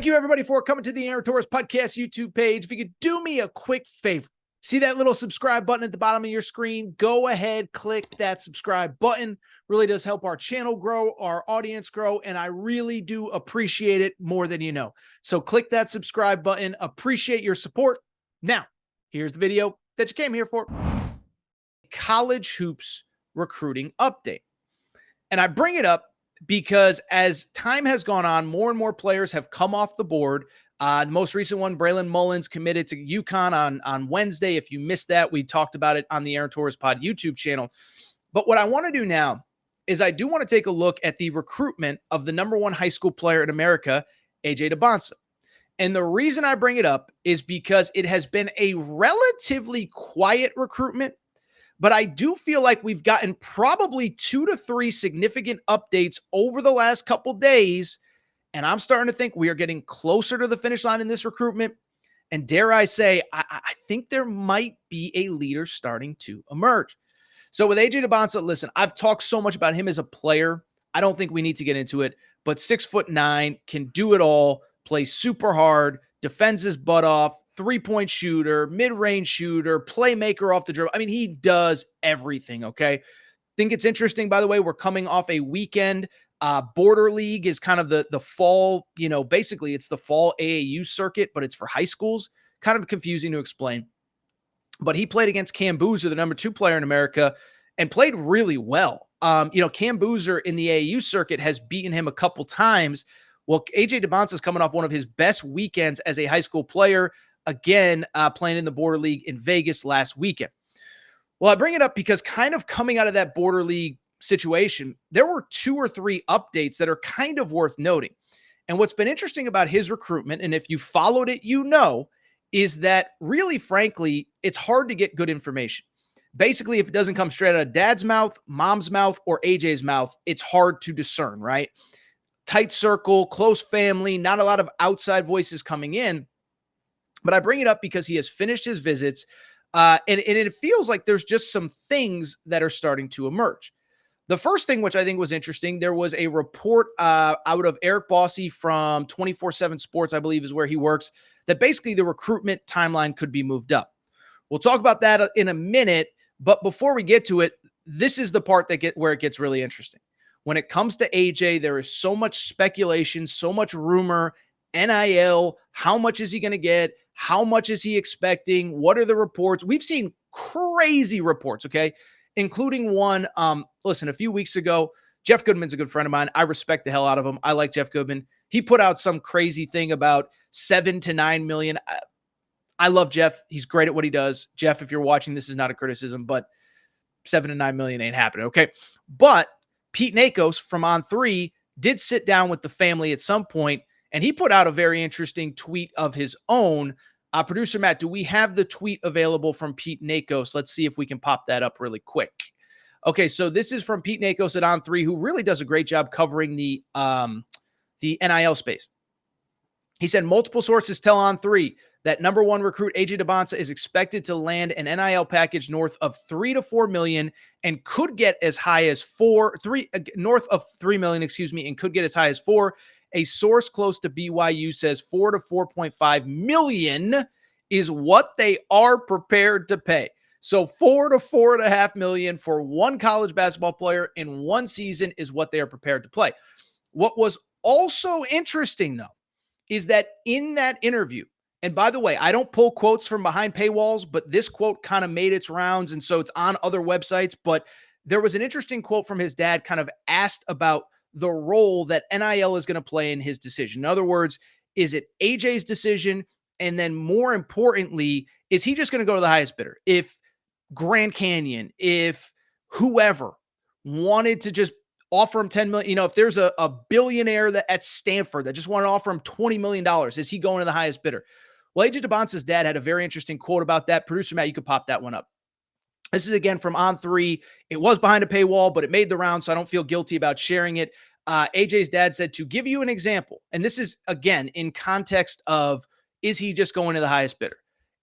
Thank you, everybody, for coming to the Aaron Torres Podcast YouTube page. If you could do me a quick favor, see that little subscribe button at the bottom of your screen? Go ahead, click that subscribe button. Really does help our channel grow, our audience grow, and I really do appreciate it more than you know. So click that subscribe button. Appreciate your support. Now, here's the video that you came here for. College hoops recruiting update. And I bring it up because as time has gone on, more and more players have come off the board. The most recent one, Braylon Mullins, committed to UConn on Wednesday. If you missed that, we talked about it on the Aaron Torres Pod YouTube channel. But what I want to do now is I do want to take a look at the recruitment of the #1 high school player in America, AJ Dybantsa. And the reason I bring it up is because it has been a relatively quiet recruitment, but I do feel like we've gotten probably 2 to 3 significant updates over the last couple days. And I'm starting to think we are getting closer to the finish line in this recruitment. And dare I say, I think there might be a leader starting to emerge. So with AJ Dybantsa, listen, I've talked so much about him as a player. I don't think we need to get into it, but 6'9", can do it all, plays super hard, defends his butt off, three-point shooter, mid-range shooter, playmaker off the dribble. I mean, he does everything, okay? Think it's interesting, by the way, we're coming off a weekend. Border League is kind of the fall, basically it's the fall AAU circuit, but it's for high schools. Kind of confusing to explain. But he played against Cam Boozer, the #2 player in America, and played really well. Cam Boozer in the AAU circuit has beaten him a couple times. Well, AJ Dybantsa is coming off one of his best weekends as a high school player, again, playing in the Border League in Vegas last weekend. Well, I bring it up because kind of coming out of that Border League situation, there were 2 or 3 updates that are kind of worth noting. And what's been interesting about his recruitment, and if you followed it, is that really, frankly, it's hard to get good information. Basically, if it doesn't come straight out of dad's mouth, mom's mouth, or AJ's mouth, it's hard to discern, right? Tight circle, close family, not a lot of outside voices coming in. But I bring it up because he has finished his visits, and it feels like there's just some things that are starting to emerge. The first thing, which I think was interesting, there was a report out of Eric Bossy from 24/7 Sports, I believe is where he works, that basically the recruitment timeline could be moved up. We'll talk about that in a minute, but before we get to it, this is the part where it gets really interesting. When it comes to AJ, there is so much speculation, so much rumor, NIL, how much is he going to get? How much is he expecting? What are the reports? We've seen crazy reports, okay? Including one, listen, a few weeks ago, Jeff Goodman's a good friend of mine. I respect the hell out of him. I like Jeff Goodman. He put out some crazy thing about 7 to 9 million. I love Jeff. He's great at what he does. Jeff, if you're watching, this is not a criticism, but 7 to 9 million ain't happening, okay? But Pete Nakos from On3 did sit down with the family at some point, and he put out a very interesting tweet of his own. Producer Matt, do we have the tweet available from Pete Nakos? Let's see if we can pop that up really quick. Okay, so this is from Pete Nakos at On3, who really does a great job covering the NIL space. He said multiple sources tell On3 that #1 recruit AJ Dybantsa is expected to land an NIL package north of 3 to 4 million and could get as high as north of 3 million, and could get as high as 4. A source close to BYU says 4 to 4.5 million is what they are prepared to pay. So 4 to 4.5 million for one college basketball player in one season is what they are prepared to play. What was also interesting, though, is that in that interview, and by the way, I don't pull quotes from behind paywalls, but this quote kind of made its rounds, and so it's on other websites, but there was an interesting quote from his dad kind of asked about the role that NIL is going to play in his decision. In other words, is it AJ's decision? And then more importantly, is he just going to go to the highest bidder? If Grand Canyon, if whoever wanted to just offer him 10 million, if there's a billionaire that at Stanford that just wanted to offer him $20 million, is he going to the highest bidder? Well, AJ Dybantsa's dad had a very interesting quote about that. Producer Matt, you could pop that one up. This is again from On3. It was behind a paywall, but it made the round, so I don't feel guilty about sharing it. AJ's dad said, to give you an example, and this is, again, in context of, is he just going to the highest bidder?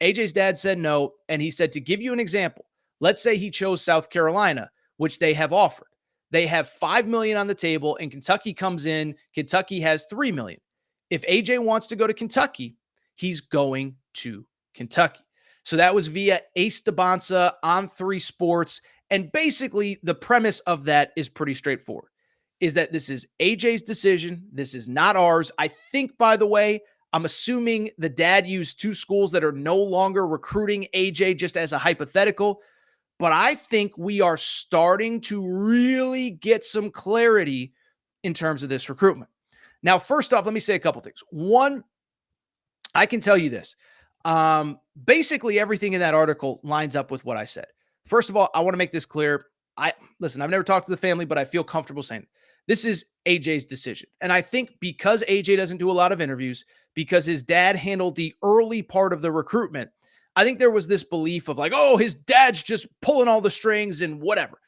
AJ's dad said no, and he said, to give you an example, let's say he chose South Carolina, which they have offered. They have $5 million on the table, and Kentucky comes in. Kentucky has $3 million. If AJ wants to go to Kentucky, he's going to Kentucky. So that was via Ace Dybantsa on 3 Sports. And basically, the premise of that is pretty straightforward, is that this is AJ's decision. This is not ours. I think, by the way, I'm assuming the dad used 2 schools that are no longer recruiting AJ just as a hypothetical. But I think we are starting to really get some clarity in terms of this recruitment. Now, first off, let me say a couple things. One, I can tell you this. Basically, everything in that article lines up with what I said. First of all, I want to make this clear. Listen, I've never talked to the family, but I feel comfortable saying it. This is AJ's decision. And I think because AJ doesn't do a lot of interviews, because his dad handled the early part of the recruitment, I think there was this belief of like, oh, his dad's just pulling all the strings and whatever.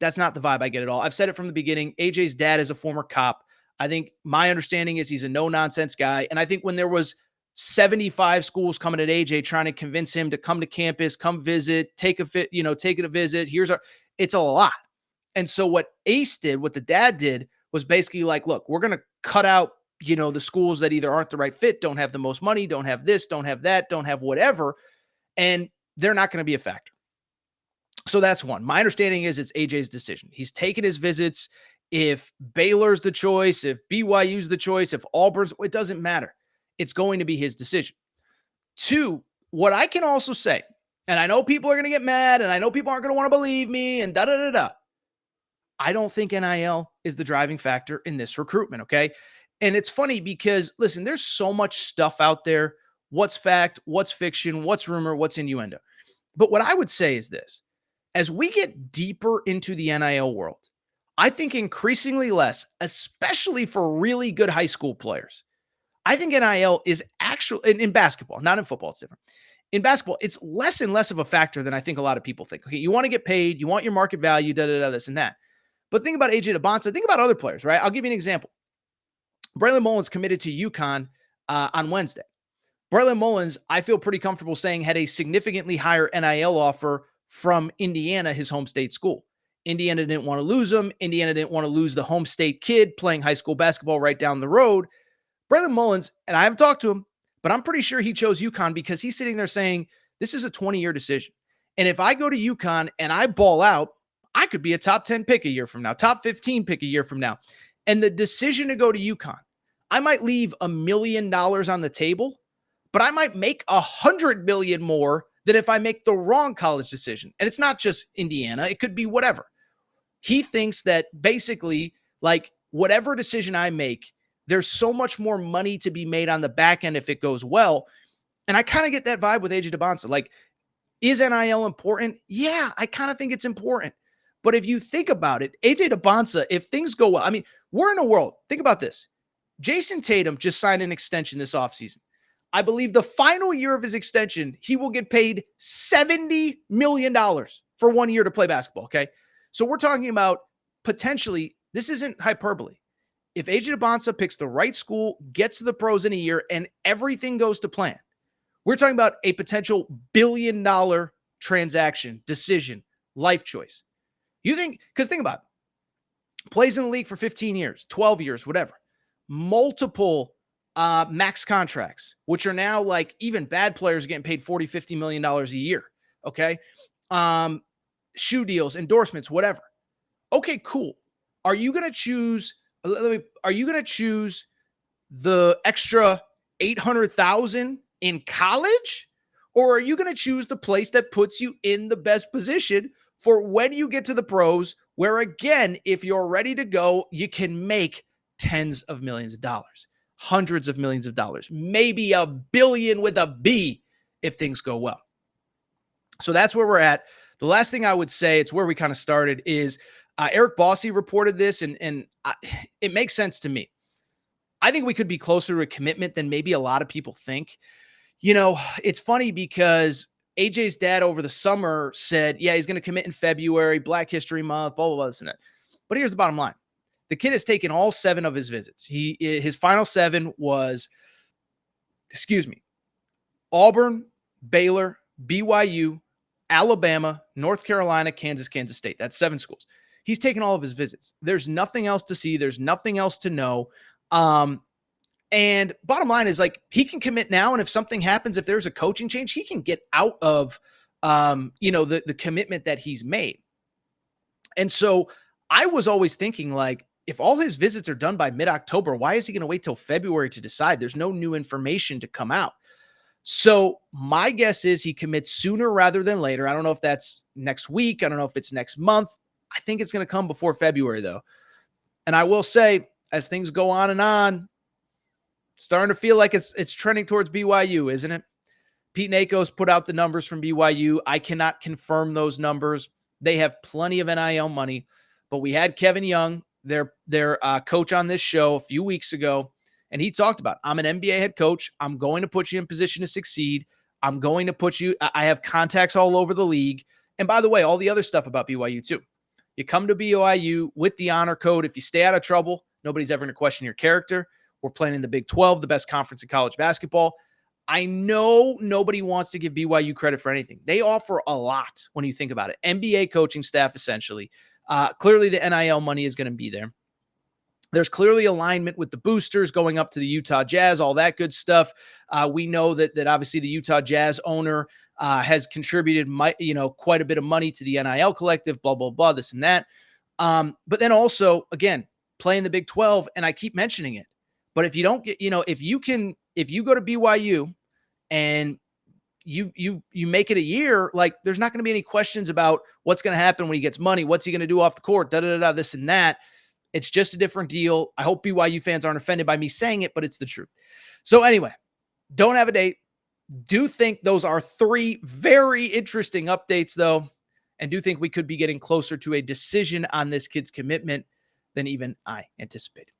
That's not the vibe I get at all. I've said it from the beginning. AJ's dad is a former cop. I think my understanding is he's a no-nonsense guy. And I think when there was 75 schools coming at AJ trying to convince him to come to campus, come visit, take it a visit. It's a lot. And so what Ace did, what the dad did, was basically like, look, we're going to cut out, the schools that either aren't the right fit, don't have the most money, don't have this, don't have that, don't have whatever. And they're not going to be a factor. So that's one. My understanding is it's AJ's decision. He's taken his visits. If Baylor's the choice, if BYU's the choice, if Auburn's, it doesn't matter. It's going to be his decision. 2, what I can also say, and I know people are going to get mad, and I know people aren't going to want to believe me, and da-da-da-da. I don't think NIL is the driving factor in this recruitment, okay? And it's funny because, listen, there's so much stuff out there. What's fact, what's fiction, what's rumor, what's innuendo. But what I would say is this. As we get deeper into the NIL world, I think increasingly less, especially for really good high school players. I think NIL is actually, in basketball, not in football, it's different. In basketball, it's less and less of a factor than I think a lot of people think. Okay, you want to get paid, you want your market value, this and that. But think about AJ Dybantsa, think about other players, right? I'll give you an example. Braylon Mullins committed to UConn on Wednesday. Braylon Mullins, I feel pretty comfortable saying, had a significantly higher NIL offer from Indiana, his home state school. Indiana didn't want to lose him. Indiana didn't want to lose the home state kid playing high school basketball right down the road. Braylon Mullins, and I haven't talked to him, but I'm pretty sure he chose UConn because he's sitting there saying, this is a 20-year decision. And if I go to UConn and I ball out, I could be a top 10 pick a year from now, top 15 pick a year from now. And the decision to go to UConn, I might leave $1 million on the table, but I might make $100 million more than if I make the wrong college decision. And it's not just Indiana. It could be whatever. He thinks that basically, like, whatever decision I make, there's so much more money to be made on the back end if it goes well. And I kind of get that vibe with AJ Dybantsa. Like, is NIL important? Yeah, I kind of think it's important. But if you think about it, AJ Dybantsa, if things go well, I mean, we're in a world. Think about this. Jason Tatum just signed an extension this offseason. I believe the final year of his extension, he will get paid $70 million for 1 year to play basketball, okay? So we're talking about potentially, this isn't hyperbole. If AJ Dybantsa picks the right school, gets to the pros in a year, and everything goes to plan, we're talking about a potential $1 billion transaction, decision, life choice. You think, because think about it, plays in the league for 15 years, 12 years, whatever. Multiple max contracts, which are now like even bad players getting paid $40, $50 million a year. Okay. Shoe deals, endorsements, whatever. Okay, cool. Are you going to choose the extra 800,000 in college? Or are you going to choose the place that puts you in the best position for when you get to the pros, where again, if you're ready to go, you can make tens of millions of dollars, hundreds of millions of dollars, maybe $1 billion with a B if things go well. So that's where we're at. The last thing I would say, it's where we kind of started, is Eric Bossy reported this, and it makes sense to me. I think we could be closer to a commitment than maybe a lot of people think. You know, it's funny because AJ's dad over the summer said, yeah, he's going to commit in February, Black History Month, blah, blah, blah, this and that. But here's the bottom line. The kid has taken all 7 of his visits. His final 7 was, Auburn, Baylor, BYU, Alabama, North Carolina, Kansas State. That's 7 schools. He's taken all of his visits. There's nothing else to see. There's nothing else to know. And bottom line is, like, he can commit now. And if something happens, if there's a coaching change, he can get out of, the commitment that he's made. And so I was always thinking, like, if all his visits are done by mid-October, why is he going to wait till February to decide? There's no new information to come out. So my guess is he commits sooner rather than later. I don't know if that's next week. I don't know if it's next month. I think it's going to come before February, though. And I will say, as things go on and on, starting to feel like it's trending towards BYU, isn't it? Pete Nakos put out the numbers from BYU. I cannot confirm those numbers. They have plenty of NIL money, but we had Kevin Young, their coach, on this show a few weeks ago, and he talked about, I'm an NBA head coach. I'm going to put you in position to succeed. I'm going to put you, I have contacts all over the league. And by the way, all the other stuff about BYU too. You come to BYU with the honor code. If you stay out of trouble, nobody's ever going to question your character. We're playing in the Big 12, the best conference in college basketball. I know nobody wants to give BYU credit for anything. They offer a lot when you think about it. NBA coaching staff, essentially. Clearly, the NIL money is going to be there. There's clearly alignment with the boosters going up to the Utah Jazz, all that good stuff. We know that obviously the Utah Jazz owner has contributed, quite a bit of money to the NIL collective, blah, blah, blah, this and that. But then also, again, playing the Big 12, and I keep mentioning it. But if you don't get, if you go to BYU and you make it a year, like, there's not going to be any questions about what's going to happen when he gets money. What's he going to do off the court? This and that. It's just a different deal. I hope BYU fans aren't offended by me saying it, but it's the truth. So anyway, don't have a date. Do think those are 3 very interesting updates, though, and do think we could be getting closer to a decision on this kid's commitment than even I anticipated.